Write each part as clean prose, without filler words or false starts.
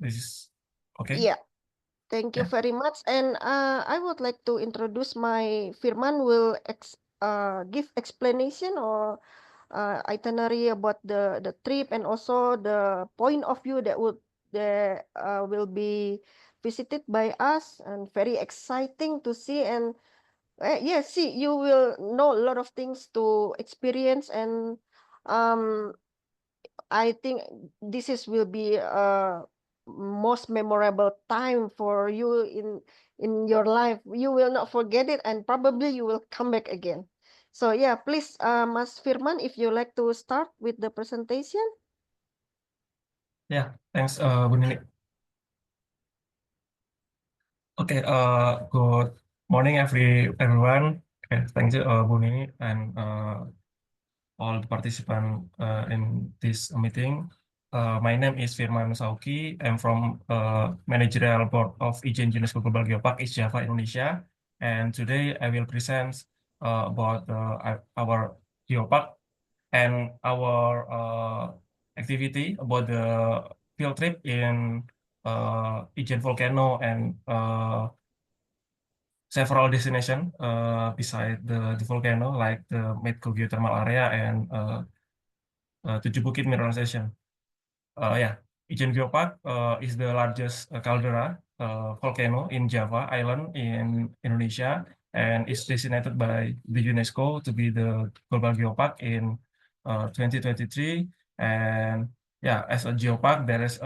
This is okay. Yeah, thank you Yeah. very much. And I would like to introduce my Firman will give explanation or itinerary about the trip and also the point of view that will be visited by us, and very exciting to see. And yeah, see, you will know a lot of things to experience. And um I think will be a most memorable time for you in your life. You will not forget it, and probably you will come back again. So yeah, please, Mas Firman, if you like to start with the presentation. Yeah. Thanks, Bu Nini. Okay. Good morning, everyone. Okay. Thank you, Bu Nini, and all the participants in this meeting. My name is Firman Sauki. I'm from Managerial Board of Ijen UNESCO Global Geopark East Java, Indonesia. And today I will present about our geopark and our activity about the field trip in Ijen Volcano and several destinations beside the volcano, like the Medco Geothermal Area and Tujuh Bukit Mineralization. Yeah, Ijen Geopark is the largest caldera volcano in Java Island in Indonesia, and is designated by the UNESCO to be the global geopark in 2023. And yeah, as a geopark, there is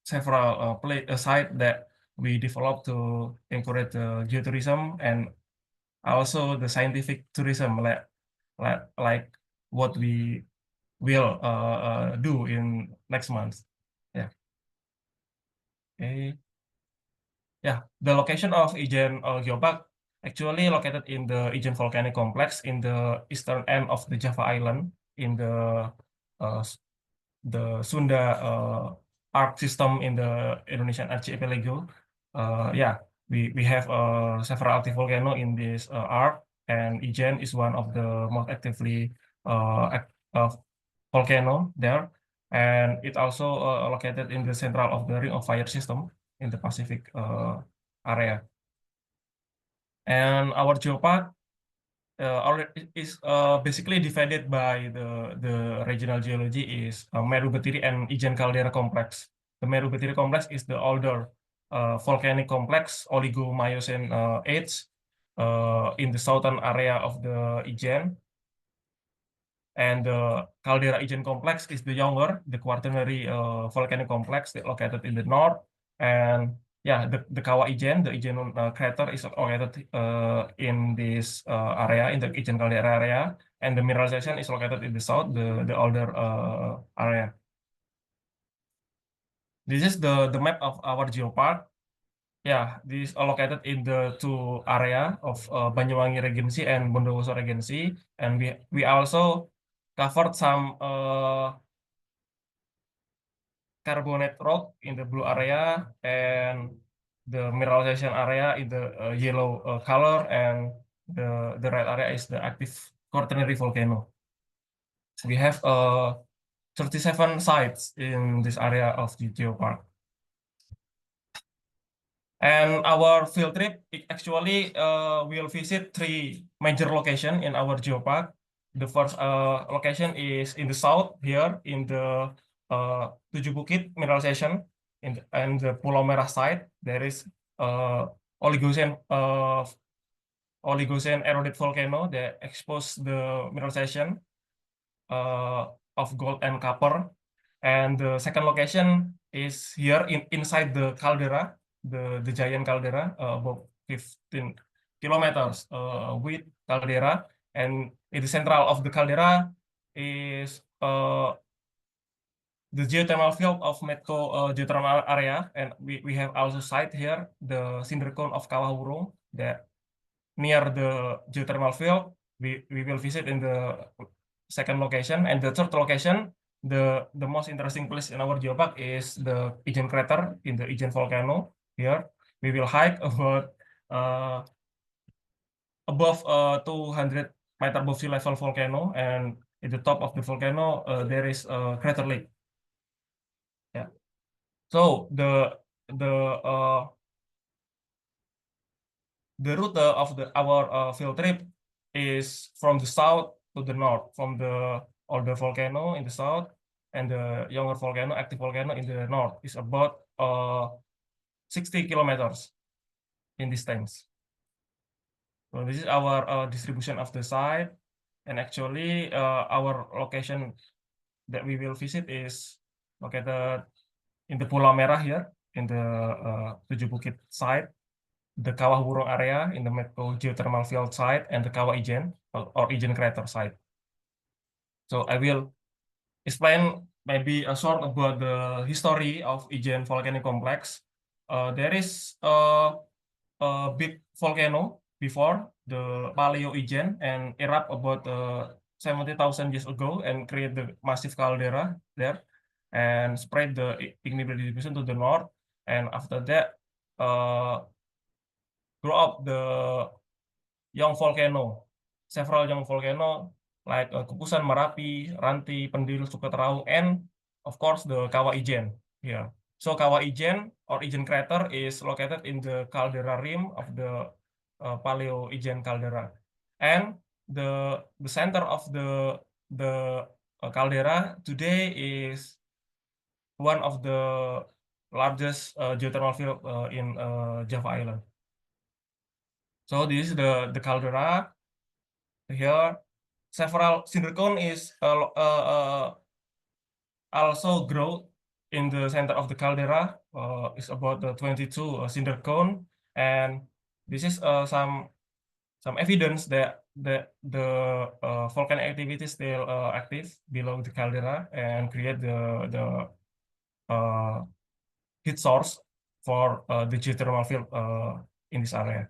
several sites that we developed to encourage geotourism and also the scientific tourism, like what we will do in next month. Yeah. Okay. Yeah. The location of Ijen Geopark actually located in the Ijen Volcanic Complex in the eastern end of the Java Island in uh, the Sunda arc system in the Indonesian archipelago. Yeah, we have several active volcano in this arc, and Ijen is one of the most actively volcano there, and it also located in the central of the Ring of Fire system in the Pacific area. And our geopark is basically divided by the regional geology is Meru Betiri and Ijen Caldera Complex. The Meru Betiri Complex is the older volcanic complex, Oligo-Miocene age, in the southern area of the Ijen. And the Caldera Ijen Complex is the younger, the Quaternary volcanic complex located in the north. And yeah, the Kawah Ijen, the Ijen crater is located in this area, in the Ijen caldera area, and the mineralization is located in the south, the older area. This is the map of our geopark. Yeah, this is located in the two area of Banyuwangi Regency and Bondowoso Regency, and we also covered some carbonate rock in the blue area and the mineralization area in the yellow color, and the red area is the active quaternary volcano. We have 37 sites in this area of the geopark. And our field trip actually will visit three major locations in our geopark. The first location is in the south here in the Tujuh Bukit mineralization and the Pulau Merah side. There is Oligocene Oligocene eroded volcano that expose the mineralization of gold and copper. And the second location is here inside the caldera, the giant caldera, about 15 kilometers with caldera. And in the central of the caldera is the geothermal field of Medco geothermal area. And we have also site here, the cinder cone of Kawah Wurung, that near the geothermal field. We will visit in the second location. And the third location, the most interesting place in our geopark is the Ijen crater in the Ijen volcano. Here we will hike about above 200 meter above sea level volcano, and at the top of the volcano there is a crater lake. Yeah. So the route of our field trip is from the south to the north, from the older volcano in the south and the younger volcano, active volcano in the north. Is about 60 kilometers in distance. So this is our distribution of the site, and actually our location that we will visit is located in the Pulau Merah here, in the Tujuh Bukit site, the Kawah Burung area in the Medco geothermal field site, and the Kawah Ijen or Ijen crater site. So I will explain maybe a short about the history of Ijen volcanic complex. There is a big volcano before the Paleo Ijen and erupt about 70,000 years ago and create the massive caldera there and spread the igneous distribution to the north. And after that, grow up the young volcano, several young volcano like Kukusan, Merapi, Ranti, Pendil, Sukaterau, and of course the Kawah Ijen here. So Kawah Ijen or Ijen crater is located in the caldera rim of the Paleo Ijen caldera, and the center of the caldera today is one of the largest geothermal field in Java Island. So this is the caldera. Here, several cinder cone is also grow in the center of the caldera. It's about 22 cinder cone, and this is some evidence that the volcanic activity is still active below the caldera and create the heat source for the geothermal field in this area.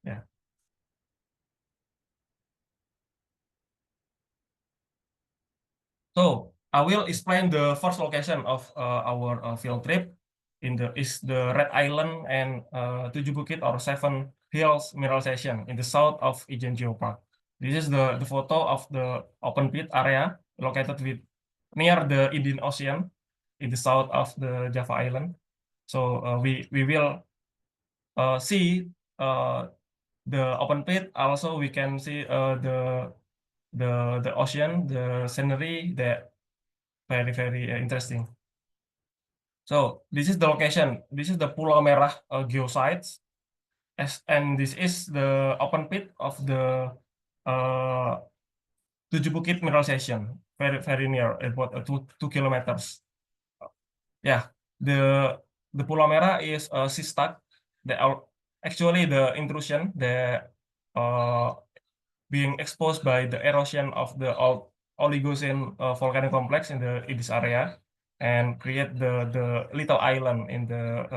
Yeah. So I will explain the first location of our field trip is the Red Island and Tujuh Bukit or Seven Hills mineralization in the south of Ijen Geopark. This is the photo of the open pit area located near the Indian Ocean in the south of the Java Island. So we will see the open pit. Also, we can see the ocean, the scenery that very interesting. So this is the location. This is the Pulau Merah geosites, and this is the open pit of the Tujuh Bukit mineralization, very near, about 2 kilometers. Yeah, the Pulau Merah is a sistak. Actually the intrusion that being exposed by the erosion of the Oligocene volcanic complex in this area and create the little island in the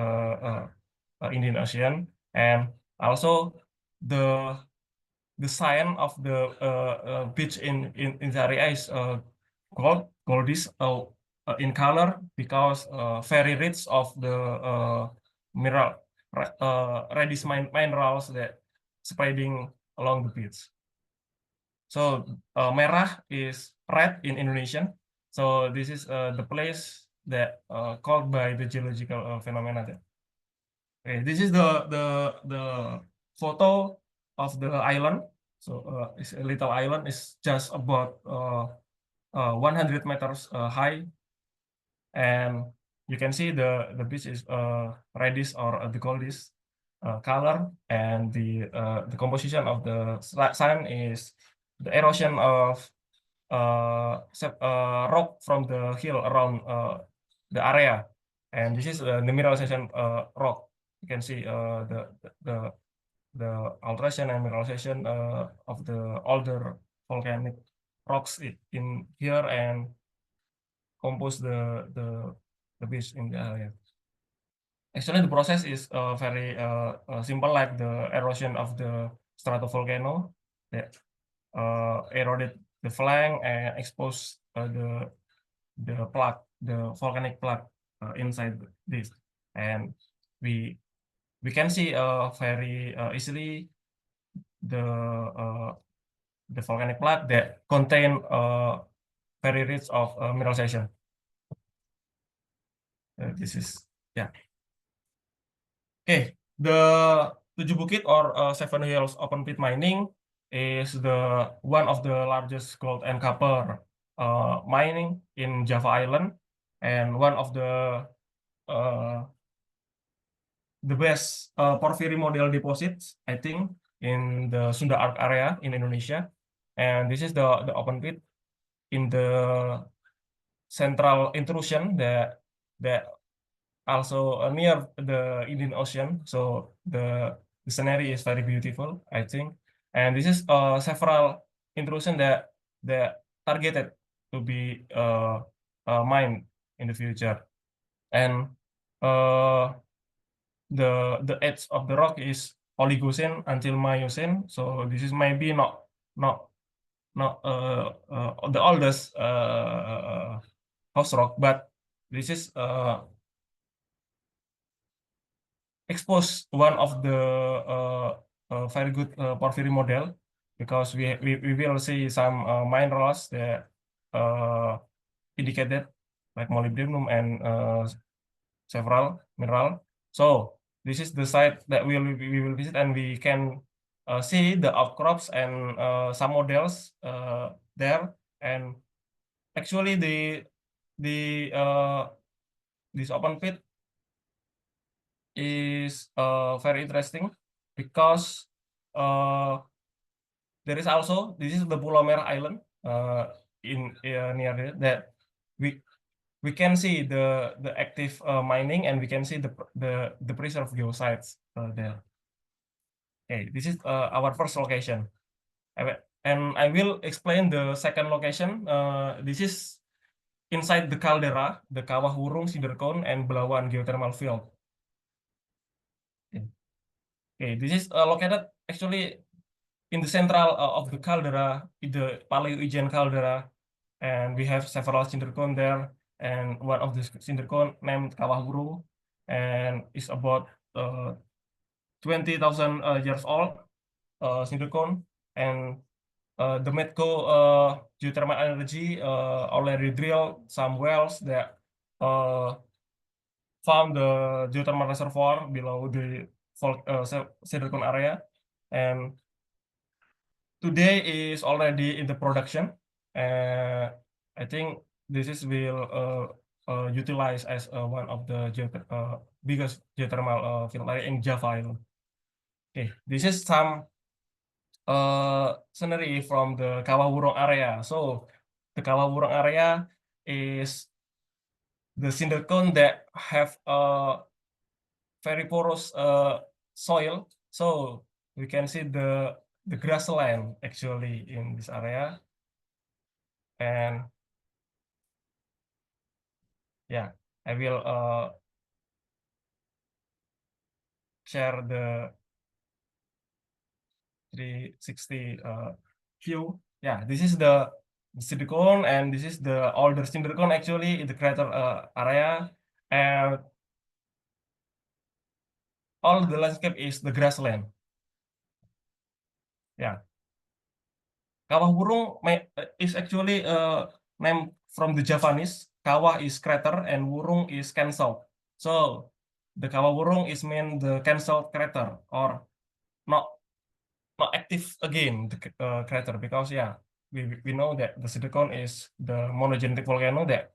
Indian Ocean, and also the sign of the beach in the area is goldish in color because very rich of the mineral reddish minerals that spreading along the beach. So merah is red in Indonesian. So this is the place that called by the geological phenomena there. Okay, this is the photo of the island. So it's a little island. It's just about 100 meters high, and you can see the beach is reddish or the goldish color, and the composition of the sand is the erosion of rock from the hill around the area, and this is the mineralization rock. You can see the alteration and mineralization of the older volcanic rocks in here and compose the beach in the area. Actually, the process is very simple, like the erosion of the stratovolcano that eroded the flank and exposed the plug, the volcanic plug inside this, and we can see very easily the volcanic plug that contain very rich of mineralization. This is yeah. Okay, the Tujuh Bukit or Seven Hills open pit mining is the one of the largest gold and copper mining in Java Island, and one of uh, the best porphyry model deposits, I think, in the Sunda Arc area in Indonesia. And this is the open pit in the central intrusion that also near the Indian Ocean. So the scenery is very beautiful, I think. And this is several intrusion that targeted to be mined in the future. And uh, the edge of the rock is Oligocene until Miocene. So this is maybe not the oldest house rock, but this is expose one of the very good porphyry model, because we will see some minerals that uh, indicated like molybdenum and several mineral. So this is the site that we will visit, and we can see the outcrops and some models there. And actually the this open pit is very interesting, because uh, there is also, this is the Pulau Merah Island in near there, that we we can see the active mining, and we can see the preserved geosites there. Okay, this is our first location. And I will explain the second location. This is inside the caldera, the Kawah Wurung Cinder Cone and Belawan geothermal field. Okay, this is located actually in the central of the caldera, in the Paleogen caldera, and we have several cinder cone there, and one of the cinder cone named Kawah Wurung, and is about 20,000 years old cinder cone, and the Medco geothermal energy already drilled some wells that found the geothermal reservoir below the cinder cone area, and today is already in the production. I think this is will utilize as one of the biggest geothermal field area in Java Island. Okay, this is some scenery from the Kawah Wurung area. So the Kawah Wurung area is the cinder cone that have very porous soil. So we can see the grassland actually in this area. And yeah, I will share the 360 view. Yeah, this is the cinder cone, and this is the older cinder cone actually in the crater area, and all the landscape is the grassland. Yeah, Kawah Wurung is actually named from the Javanese. Kawah is crater and Wurung is cancel. So the Kawah Wurung is mean the cancelled crater, or not active again, the crater, because yeah, we know that the cinder cone is the monogenetic volcano that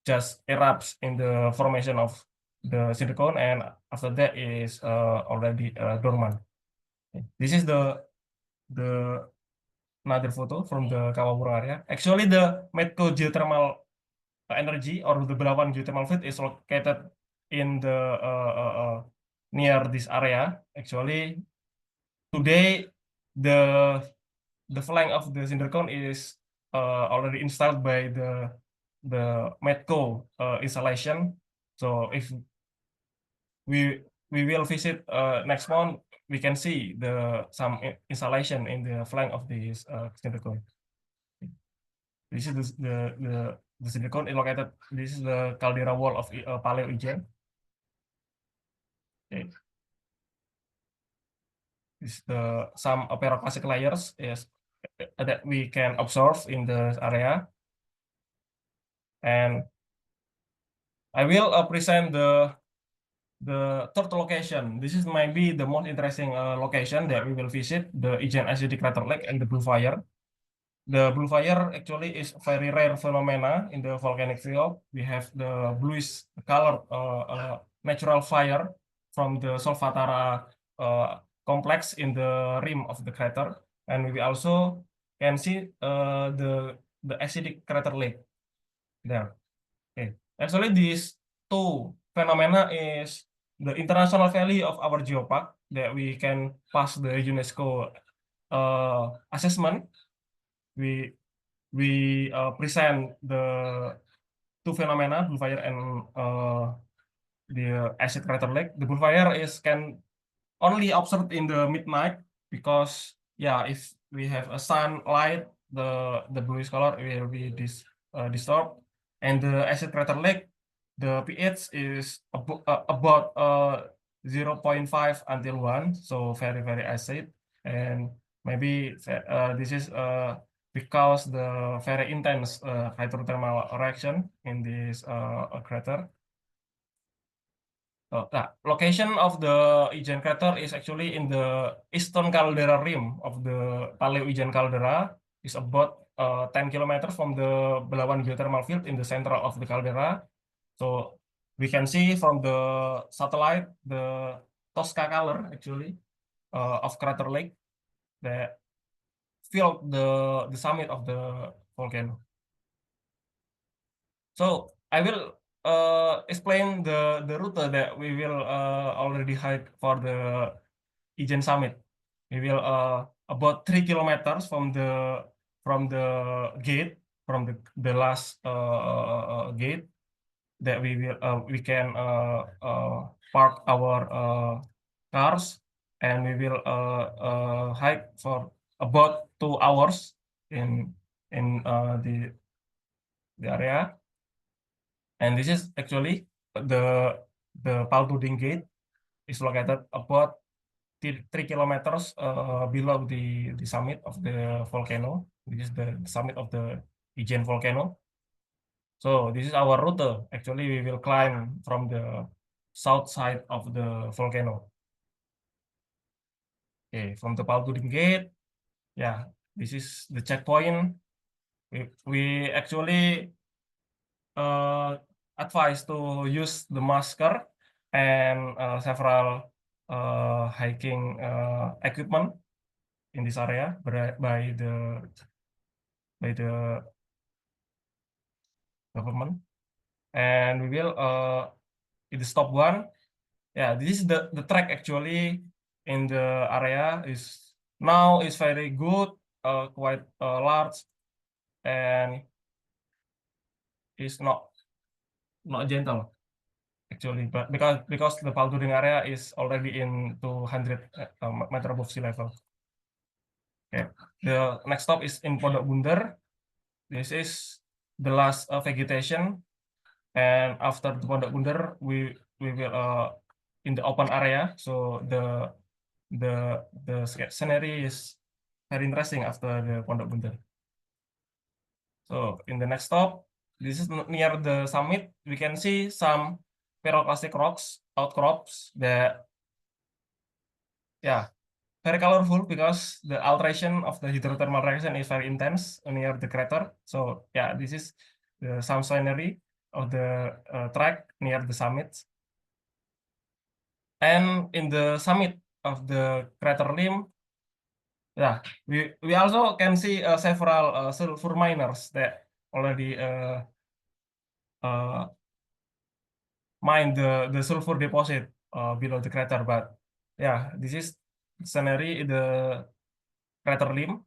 just erupts in the formation of the cinder cone, and after that is already dormant. This is the another photo from the Kawah Wurung area. Actually, the Medco geothermal energy, or the Belawan geothermal field, is located in the near this area. Actually, today the flank of the cinder cone is already installed by the Medco installation. So if we will visit next month, we can see some installation in the flank of this cinder cone. This is the cinder cone is located. This is the caldera wall of Paleogen. Okay. This is some pyroclastic layers is that we can observe in the area. And I will present the third location. This is maybe the most interesting location that we will visit, the Ijen Acidic Crater Lake and the Blue Fire. The blue fire actually is a very rare phenomena in the volcanic field. We have the bluish colored natural fire from the Solfatara complex in the rim of the crater, and we also can see the acidic crater lake there. Okay, actually these two phenomena is the international value of our geopark that we can pass the UNESCO assessment. We present the two phenomena, blue fire and the acid crater lake. The blue fire is can only observed in the midnight because yeah, if we have a sunlight, the bluish color will be disturbed, and the acid crater lake, the pH is about 0.5 until 1, so very acid, and maybe this is because the very intense hydrothermal reaction in this crater. Location of the Ijen crater is actually in the eastern caldera rim of the Paleo-Ijen caldera. Is about 10 kilometers from the Belawan geothermal field in the center of the caldera. So we can see from the satellite the Tosca color actually of crater lake that filled the summit of the volcano. So I will explain the route that we will already hike for the Ijen Summit. We will about 3 kilometers from the gate, from the last gate that we can park our cars, and we will hike for about 2 hours in the area. And this is actually the Paltuding Gate is located about 3 kilometers below the summit of the volcano. This is the summit of the Ijen volcano. So this is our route. Actually, we will climb from the south side of the volcano. Okay, from the Paltuding Gate, yeah, this is the checkpoint. We actually advised to use the masker and several hiking equipment in this area by the government. And we will in the stop one. Yeah, this is the track actually in the area is now is very good, quite large, and is not gentle actually, but because the Palturing area is already in 200 meter above sea level. Okay, the next stop is in Pondok Bunder. This is the last vegetation, and after the Pondok Bunder, we will in the open area. So the scenery is very interesting after the Pondok Bunder. So in the next stop, this is near the summit. We can see some pyroclastic rocks outcrops that, yeah, very colorful because the alteration of the hydrothermal reaction is very intense near the crater. So yeah, this is some scenery of the track near the summit. And in the summit of the crater rim, yeah, we also can see several sulfur miners that already uh, mine the sulfur deposit below the crater. But yeah, this is scenery in the crater rim.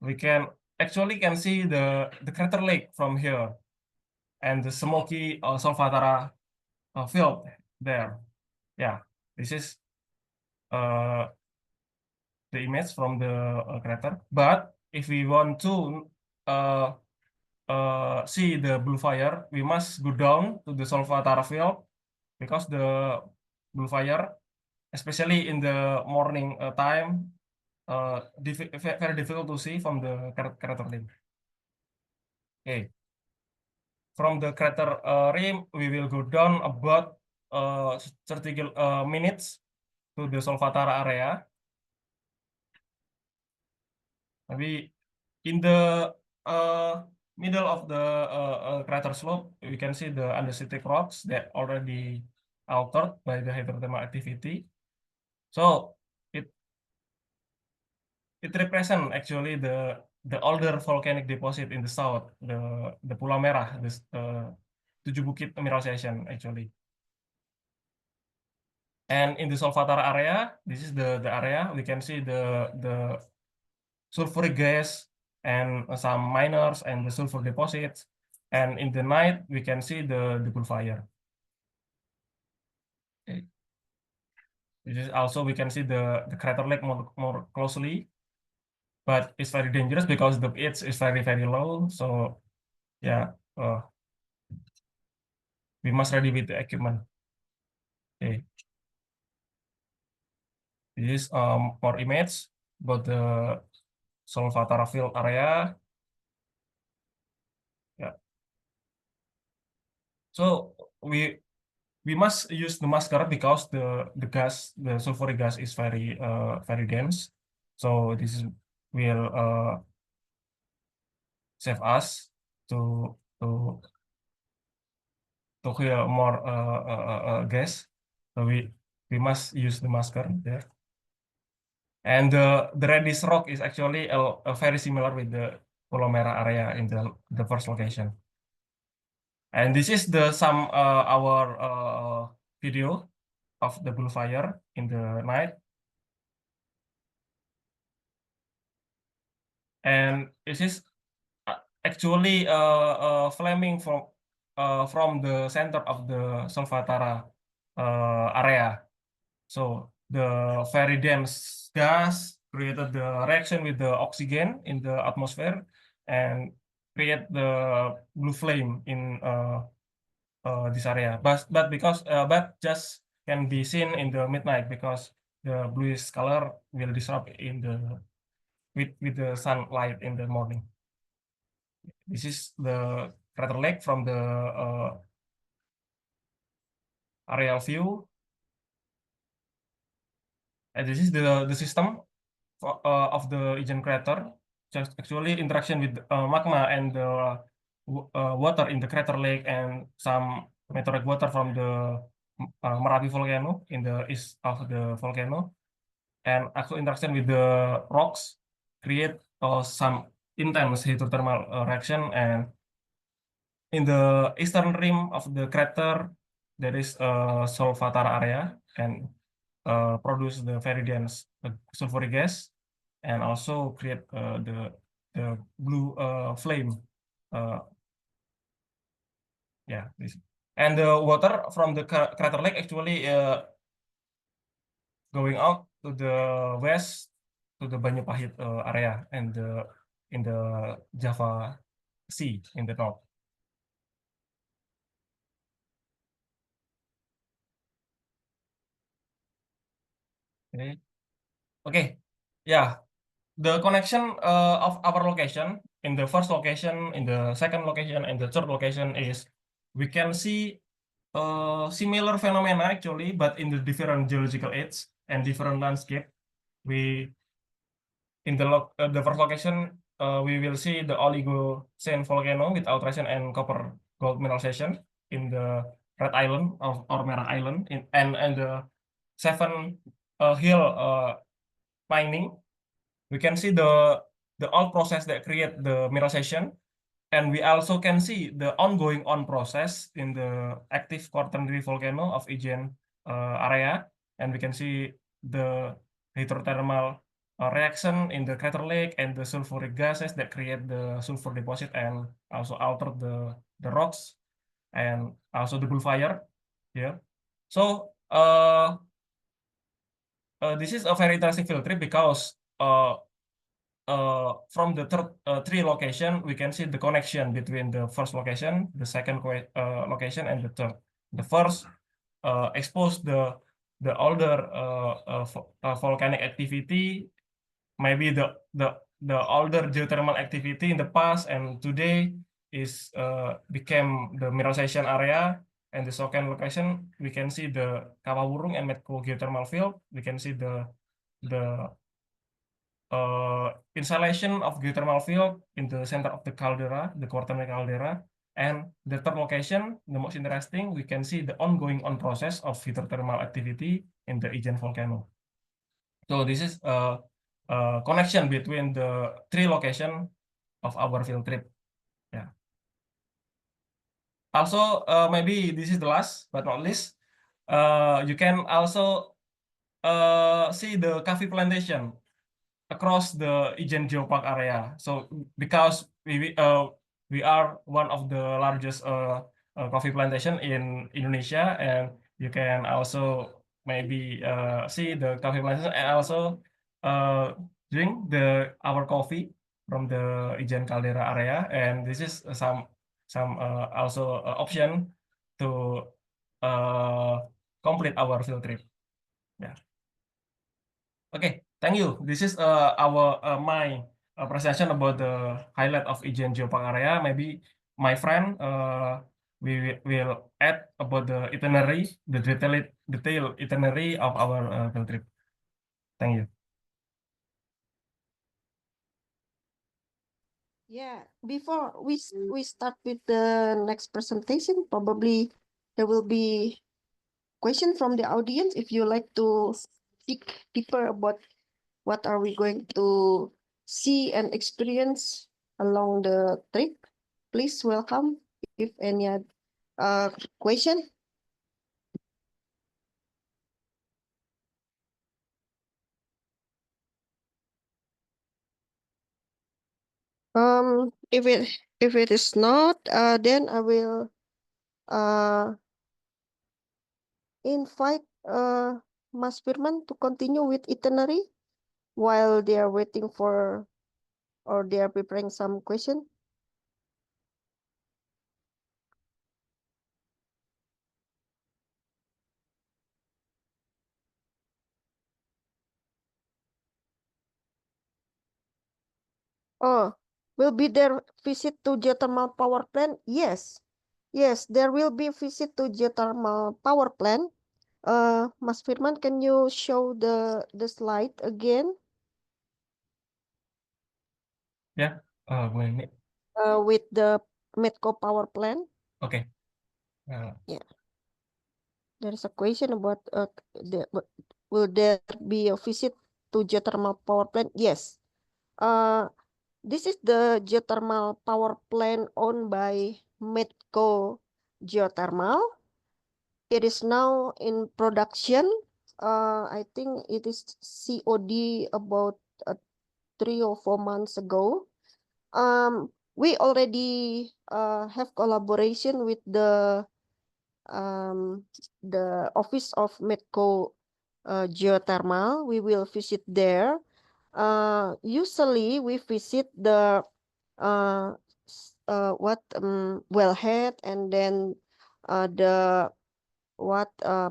We can actually can see the crater lake from here and the smoky Solfatara field there. Yeah, this is uh, the image from the crater. But if we want to uh, see the blue fire, we must go down to the Solfatara field because the blue fire, especially in the morning time, very difficult to see from the crater lake. Okay. from the crater rim, we will go down about 30 minutes to the Solfatara area. Maybe in the middle of the crater slope, we can see the andesitic rocks that already altered by the hydrothermal activity. So it represents actually the older volcanic deposit in the south, the Pulau Merah, this Tujuh Bukit mineralization actually. And in the Solfatara area, this is the area we can see the sulfuric gas and some miners and the sulfur deposits. And in the night, we can see the bullfire. Okay. This is also we can see the crater lake more closely, but it's very dangerous because the pitch is very low. So yeah, we must ready with the equipment. Okay. This is more image about the Solfatara field area. Yeah. So we must use the masker because the sulfuric gas is very dense. So this will save us to to kill more gas. So we must use the masker there. And the reddish rock is actually very similar with the Pulau Merah area in the first location. And this is some our video of the bullfire in the night. And this is actually flaming from the center of the Solfatara area. So the very dense gas created the reaction with the oxygen in the atmosphere and create the blue flame in this area. But because but just can be seen in the midnight because the bluish color will disrupt in the with the sunlight in the morning. This is the crater lake from the aerial view, and this is the system of the Ijen crater. Just actually interaction with magma and the water in the crater lake and some meteoric water from the Merapi volcano in the east of the volcano, and actual interaction with the rocks create some intense hydrothermal reaction. And in the eastern rim of the crater, there is a Solfatara area and produce the very dense sulfuric gas and also create the blue flame. Yeah, this. And the water from the crater lake actually going out to the west to the Banyupahit area and in the Java Sea in the north. Okay. Okay. Yeah. The connection of our location in the first location, in the second location, and the third location is we can see similar phenomena actually, but in the different geological age and different landscape. We in the first location we will see the Oligocene volcano with alteration and copper gold mineralization in the Red Island or Merah Island and the seven hill mining. We can see the old process that create the mineralization, and we also can see the ongoing process in the active quaternary volcano of Ijen area, and we can see the hydrothermal reaction in the crater lake and the sulfuric gases that create the sulfur deposit and also alter the rocks and also the bullfire. Yeah. So this is a very interesting field trip because from the three location, we can see the connection between the first location, the second location, and the third. The first expose the older volcanic activity, maybe the older geothermal activity in the past and today, is became the mineralization area, and the second location we can see the Kawawurung and Medco geothermal field. We can see the installation of geothermal field in the center of the caldera, the Quaternary caldera, and the third location, the most interesting, we can see the ongoing process of hydrothermal activity in the Ijen volcano. So this is a connection between the three location of our field trip. Yeah. Also, maybe this is the last but not least. You can also see the coffee plantation across the Ijen Geopark area. So because we are one of the largest coffee plantation in Indonesia, and you can also maybe see the coffee plantation and also uh, drink our coffee from the Ijen Caldera area. And this is some also option to uh, complete our field trip. Yeah. Okay, thank you. This is our my presentation about the highlight of Ijen Geopark area. Maybe my friend we will add about the itinerary, the detail itinerary of our field trip. Thank you. Yeah, before we start with the next presentation, probably there will be question from the audience. If you like to speak deeper about what are we going to see and experience along the trip, please welcome if any question. If it is not, then I will uh invite Mas Firman to continue with itinerary while they are waiting for or they are preparing some question. Oh, will be there visit to geothermal power plant? Yes. Yes, there will be visit to geothermal power plant. Mas Firman, can you show the slide again? Yeah. Boleh. With the Medco power plant. Okay. Yeah. There is a question about will there be a visit to geothermal power plant? Yes. This is the geothermal power plant owned by Medco Geothermal. It is now in production. I think it is COD about 3 or 4 months ago. We already have collaboration with the office of Medco Geothermal. We will visit there. Usually we visit the wellhead, and then the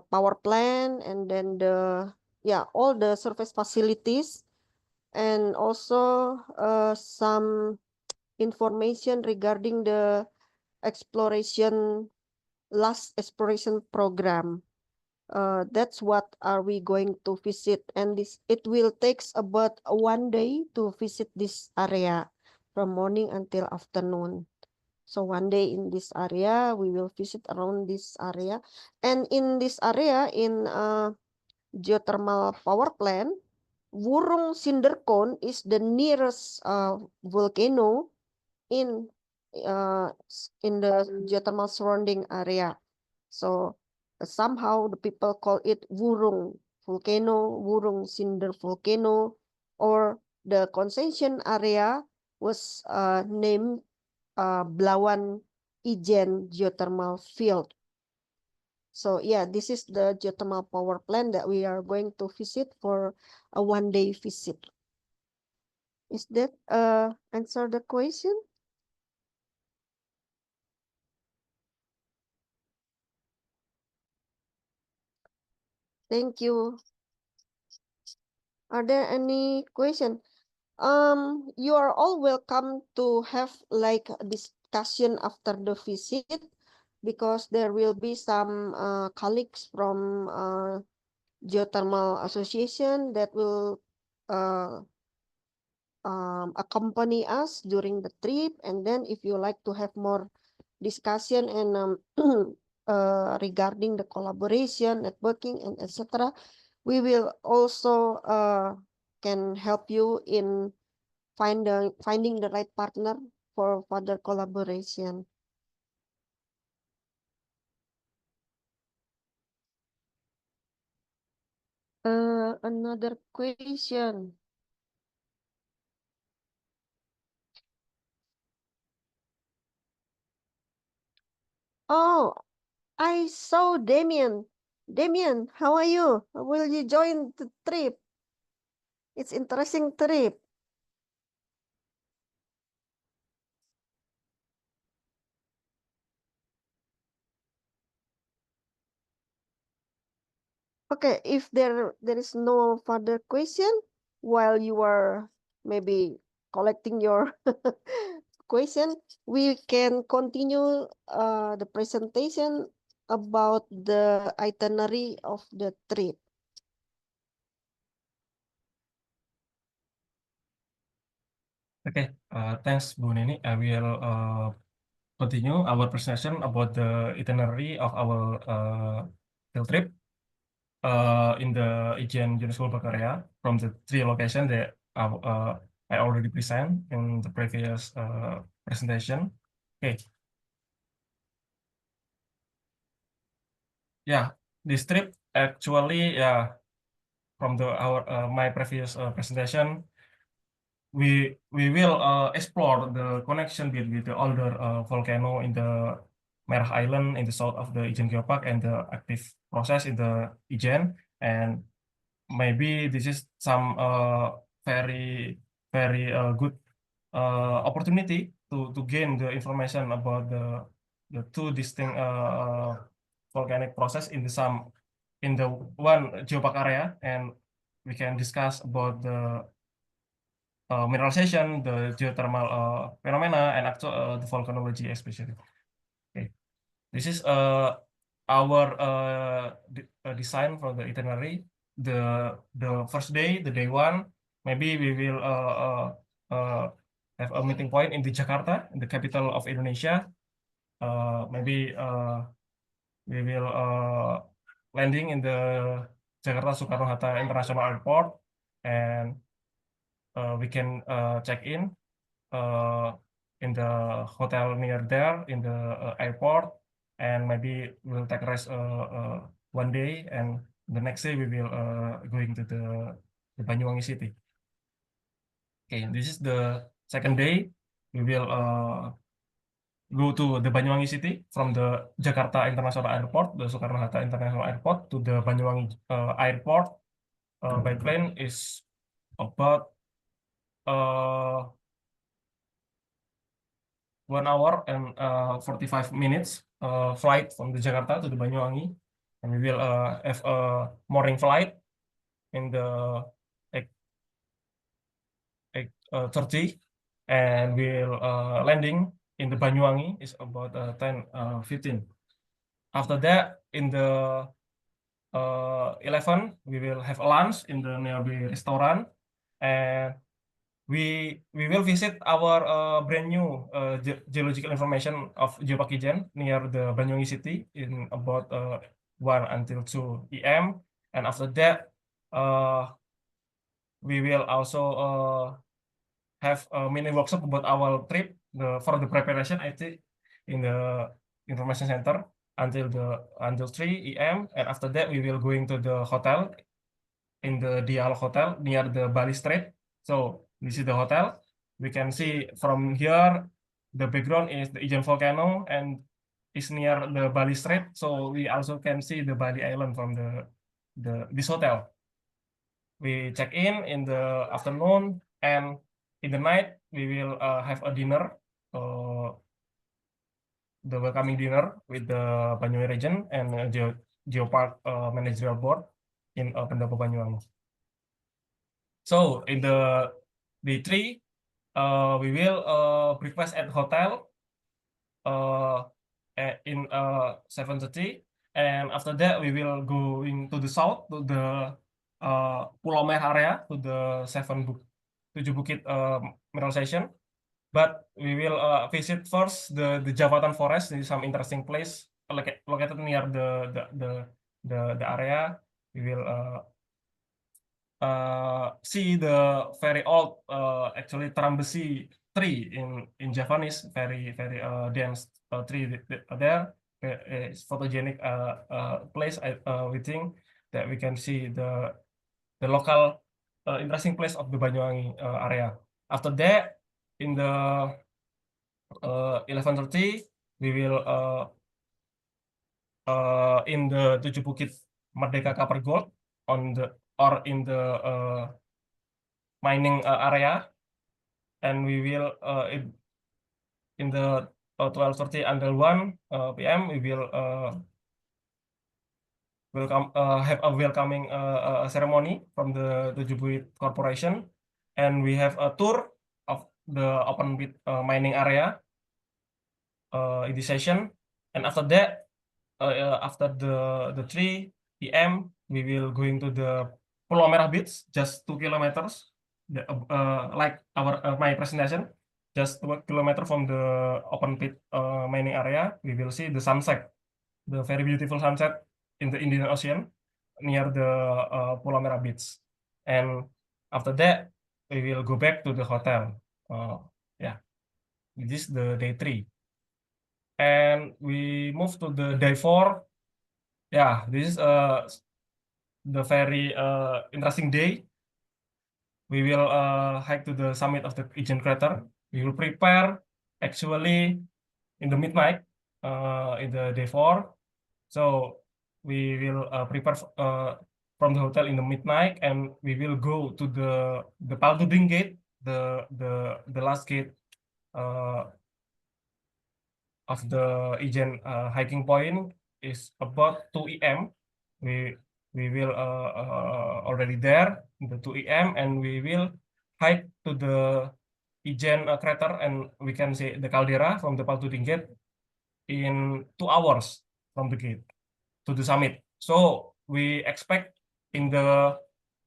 power plant, and then all the surface facilities, and also some information regarding the exploration last exploration program. That's what are we going to visit, and this it will takes about 1 day to visit this area from morning until afternoon. So 1 day in this area, we will visit around this area, and in this area in geothermal power plant, Wurung Cindercone is the nearest volcano in the geothermal surrounding area. So somehow the people call it Wurung volcano, Wurung Cinder volcano, or the concession area was named Blawan Ijen geothermal field. So yeah, this is the geothermal power plant that we are going to visit for a 1 day visit. Is that answer the question? Thank you. Are there any question? You are all welcome to have like this discussion after the visit, because there will be some colleagues from Geothermal Association that will uh, accompany us during the trip. And then if you like to have more discussion and regarding the collaboration, networking, and etc., we will also can help you in finding the right partner for further collaboration. Another question. Oh, I saw Damien. Damien, how are you? Will you join the trip? It's interesting trip. Okay, if there is no further question while you are maybe collecting your question, we can continue the presentation about the itinerary of the trip. Okay, thanks, Bu Nini. I will continue our presentation about the itinerary of our field trip in the Ijen UNESCO Park area from the three locations that I already present in the previous presentation. Okay, yeah, this trip actually, yeah, from the our my previous presentation, we will explore the connection between the older volcano in the Merah Island in the south of the Ijen Geopark and the active process in the Ijen, and maybe this is some very good opportunity to gain the information about the two distinct volcanic process in the one geopark area, and we can discuss about the mineralization, the geothermal phenomena, and actual the volcanology especially. Okay, this is our design for the itinerary. The first day, the day one, maybe we will have a meeting point in the Jakarta, the capital of Indonesia. Maybe we will landing in the Jakarta Soekarno Hatta International Airport, and we can check in the hotel near there in the airport, and maybe we'll take rest one day, and the next day we will going to the Banyuwangi city. Okay, this is the second day. We will go to the Banyuwangi city from the Jakarta International Airport, the Soekarno Hatta International Airport, to the Banyuwangi airport by plane is about uh, 1 hour and 45 minutes flight from the Jakarta to the Banyuwangi, and we will have a morning flight in the 8:30, and we'll landing in the Banyuwangi is about 10:15. After that, in the 11, we will have a lunch in the nearby restaurant, and we will visit our brand new geological information of Geopark Ijen near the Banyuwangi city in about 1 until 2 p.m. And after that, we will also have a mini workshop about our trip for the preparation, I think, in the information center until 3 p.m. And after that, we will going to the hotel in the Dialog Hotel near the Bali Strait. So this is the hotel. We can see from here the background is the Ijen volcano and is near the Bali Strait. So we also can see the Bali Island from this hotel. We check in the afternoon, and in the night we will have a dinner, the welcoming dinner with the Banyuwangi region and Geopark Managerial Board in Pendopo Banyuwangi. So in the day three, we will breakfast at hotel uh, in 7:30, and after that we will going to the south to the Pulau Merah area to the Tujuh Bukit mineralization. But we will visit first the Javatan Forest. There is some interesting place located near the area. We will see the very old actually Trambesi tree in Javanese, very dense tree there. It's photogenic place. We think that we can see the local interesting place of the Banyuwangi area. After that, in the 11:30, we will in the Tujuh Bukit Merdeka Copper Gold on the or in the mining area, and we will in the 12:30 until 1 p.m. we will welcome have a welcoming ceremony from the Tujuh Bukit Corporation, and we have a tour of the open pit mining area in this session, and after that after the 3 p.m. we will going to the Pulau Merah Beach, just 2 kilometers, like my presentation, just 2 kilometers from the open pit mining area. We will see the sunset, the very beautiful sunset in the Indian Ocean near the Pulau Merah Beach. And after that, we will go back to the hotel. Yeah, this is the day 3. And we move to the day 4. Yeah, this is the very interesting day. We will hike to the summit of the Ijen crater. We will prepare actually in the midnight in the day 4. So we will prepare from the hotel in the midnight, and we will go to the Palguding gate, the last gate uh, of the Ijen hiking point is about 2 a.m. We will already there the 2 a.m. and we will hike to the Ijen crater, and we can see the caldera from the Palguding gate in 2 hours from the gate to the summit. So we expect in the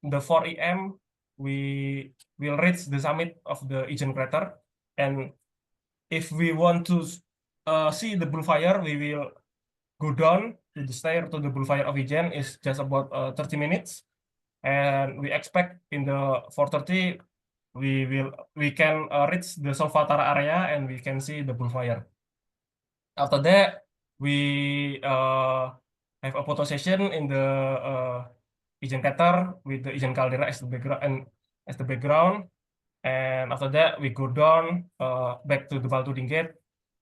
4 a.m. we will reach the summit of the Ijen crater, and if we want to see the bullfire, we will go down to the stair to the bullfire of Ijen is just about 30 minutes, and we expect in the 4:30 we can reach the Solfatara area and we can see the bullfire. After that, we have a photo session in the Ijen crater with the Ijen caldera as the background. And after that, we go down back to the Palguding gate.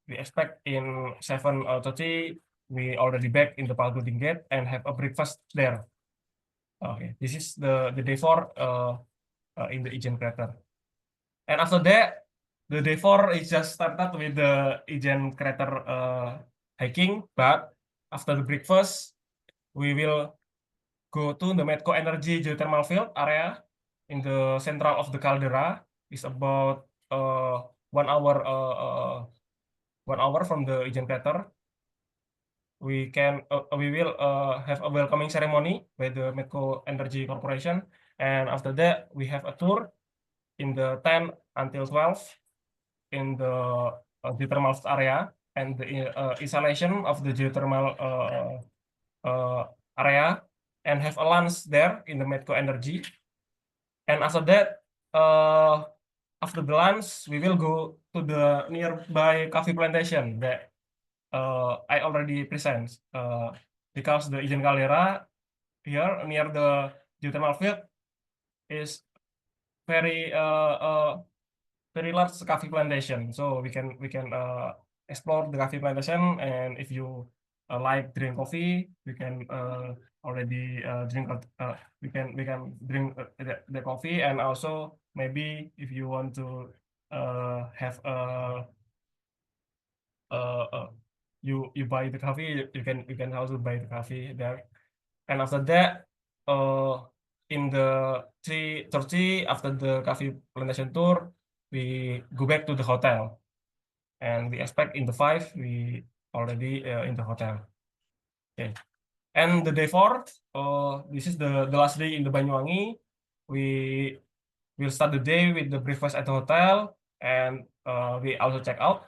We expect in 7:30 we already back in the Palguding gate and have a breakfast there. Okay, this is the day 4 in the Ijen crater. And after that, the day 4 is just started with the Ijen crater hiking. But after the breakfast, we will go to the Medco Energy geothermal field area in the central of the caldera. It's about 1 hour 1 hour from the Ijen crater. We will have a welcoming ceremony by the Medco Energy Corporation, and after that we have a tour in the 10 until 12 in the geothermal area and the installation of the geothermal area, and have a lunch there in the Medco Energy. And after that, after the lunch, we will go to the nearby coffee plantation that I already present, because the Ijen caldera here near the geothermal field is very very large coffee plantation. So we can explore the coffee plantation, and if you like drink coffee, we can already drink. We can drink the coffee, and also maybe if you want to have you buy the coffee, you can also buy the coffee there. And after that, in the 3:30 after the coffee plantation tour, we go back to the hotel. and we expect in the 5 we already in the hotel. Okay. And the day 4, this is the last day in the Banyuwangi. We will start the day with the breakfast at the hotel, and we also check out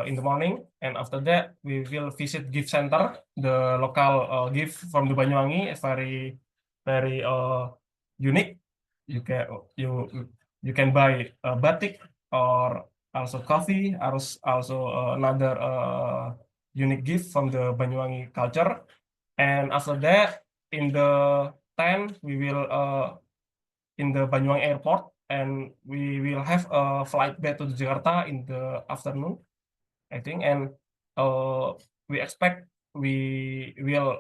in the morning. And after that, we will visit gift center, the local gift from the Banyuwangi. It's very very unique. You can you you can buy a batik or also coffee, also another unique gift from the Banyuwangi culture. And after that, in the 10, we will in the Banyuwangi airport, and we will have a flight back to Jakarta in the afternoon, I think. And we expect we will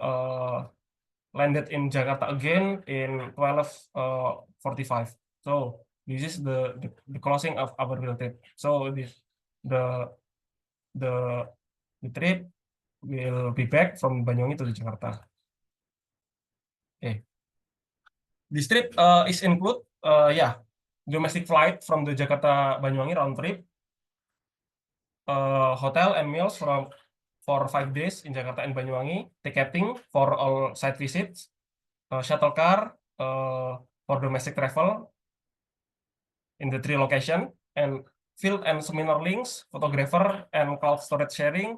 landed in Jakarta again in 12:45. So this is the closing of our field trip. So the the the trip will be back from Banyuwangi to Jakarta. Okay. This trip is include yeah, domestic flight from the Jakarta Banyuwangi round trip, hotel and meals for 5 days in Jakarta and Banyuwangi, ticketing for all site visits, shuttle car for domestic travel in the 3 location, and field and seminar links, photographer and cloud storage sharing,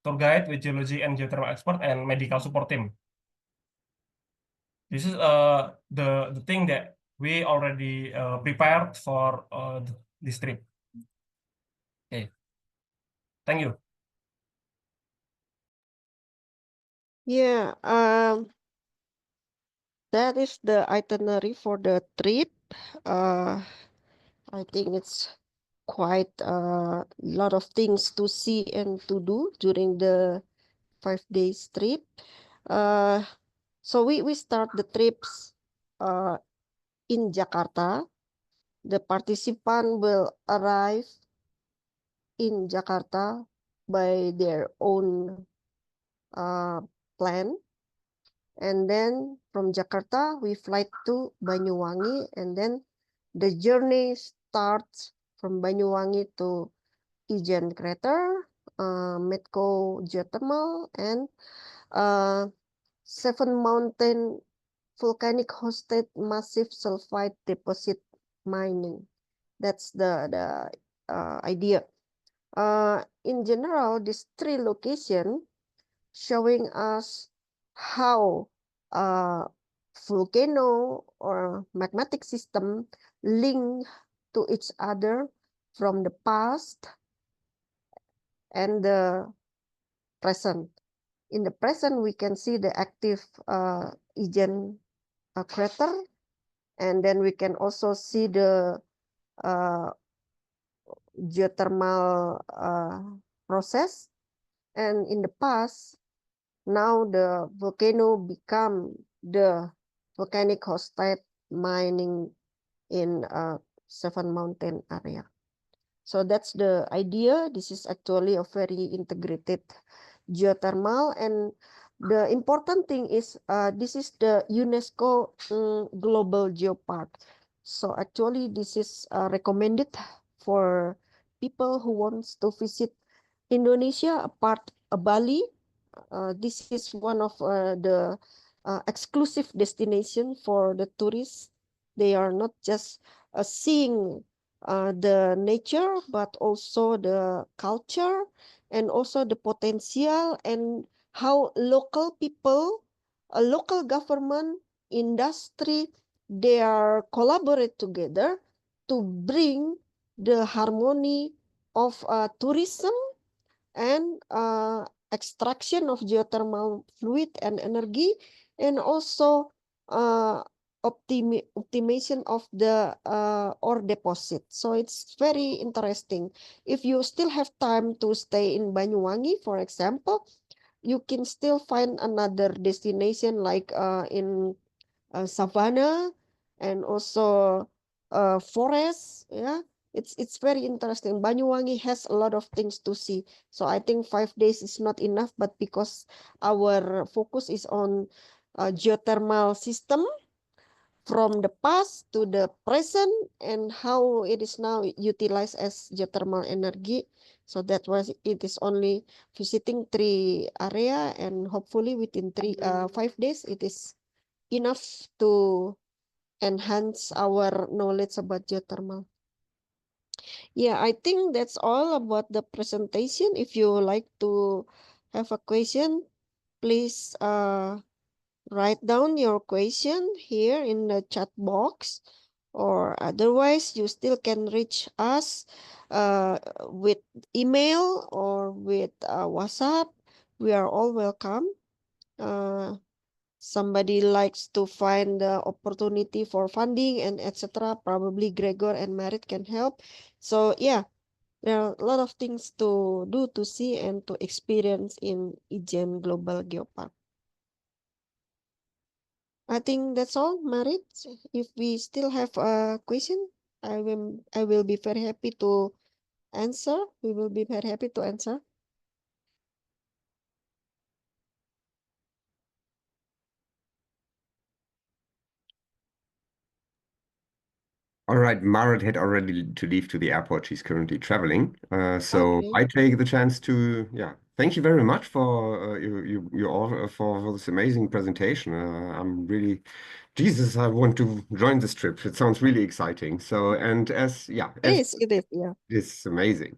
tour guide with geology and geothermal expert, and medical support team. This is the thing that we already prepared for this trip. Okay, thank you. Yeah, that is the itinerary for the trip. I think it's quite a lot of things to see and to do during the 5 days trip. So we start the trips in Jakarta. The participant will arrive in Jakarta by their own plan. And then from Jakarta, we fly to Banyuwangi, and then the journey starts from Banyuwangi to Ijen Crater, Medco Geothermal, and Seven Mountain volcanic hosted massive sulfide deposit mining. That's the idea. In general, these 3 locations showing us how volcano or magmatic system link to each other from the past and the present. In the present, we can see the active Ijen crater, and then we can also see the geothermal process. And in the past, now the volcano become the volcanic hosted mining in Seven Mountain area. So that's the idea. This is actually a very integrated geothermal, and the important thing is this is the UNESCO Global Geopark. So actually this is recommended for people who wants to visit Indonesia apart Bali. This is one of the exclusive destination for the tourists. They are not just seeing the nature, but also the culture and also the potential and how local people, a local government, industry, they are collaborate together to bring the harmony of tourism and extraction of geothermal fluid and energy, and also optimization of the ore deposit. So it's very interesting. If you still have time to stay in Banyuwangi, for example, you can still find another destination like in savannah and also forest. Yeah, it's very interesting. Banyuwangi has a lot of things to see. So I think 5 days is not enough, but because our focus is on geothermal system from the past to the present and how it is now utilized as geothermal energy. So that was it is only visiting 3 area, and hopefully within 5 days it is enough to enhance our knowledge about geothermal. Yeah, I think that's all about the presentation. If you like to have a question, please write down your question here in the chat box, or otherwise you still can reach us with email or with WhatsApp. We are all welcome. Somebody likes to find the opportunity for funding and etc. Probably Gregor and Merit can help. So yeah, there are a lot of things to do, to see, and to experience in Ijen Global Geopark. I think that's all, Marit. If we still have a question, I will be very happy to answer. We will be very happy to answer. All right, Marit had already to leave to the airport. She's currently traveling. So Okay. I take the chance to, yeah, thank you very much for you all for this amazing presentation. I'm really, Jesus, I want to join this trip. It sounds really exciting. So, and as, yeah, as It is, yeah. it's amazing.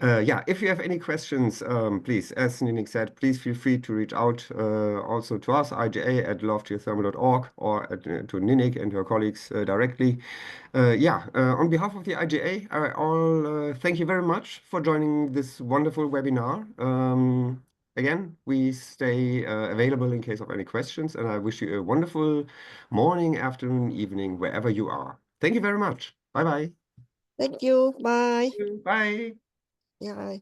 Yeah, if you have any questions, please, as Ninik said, please feel free to reach out also to us, IGA@lovegeothermal.org, or to Ninik and her colleagues directly. Yeah, on behalf of the IGA, I'll thank you very much for joining this wonderful webinar. Again, we stay available in case of any questions, and I wish you a wonderful morning, afternoon, evening, wherever you are. Thank you very much. Bye-bye. Thank you. Bye. Bye. Yeah.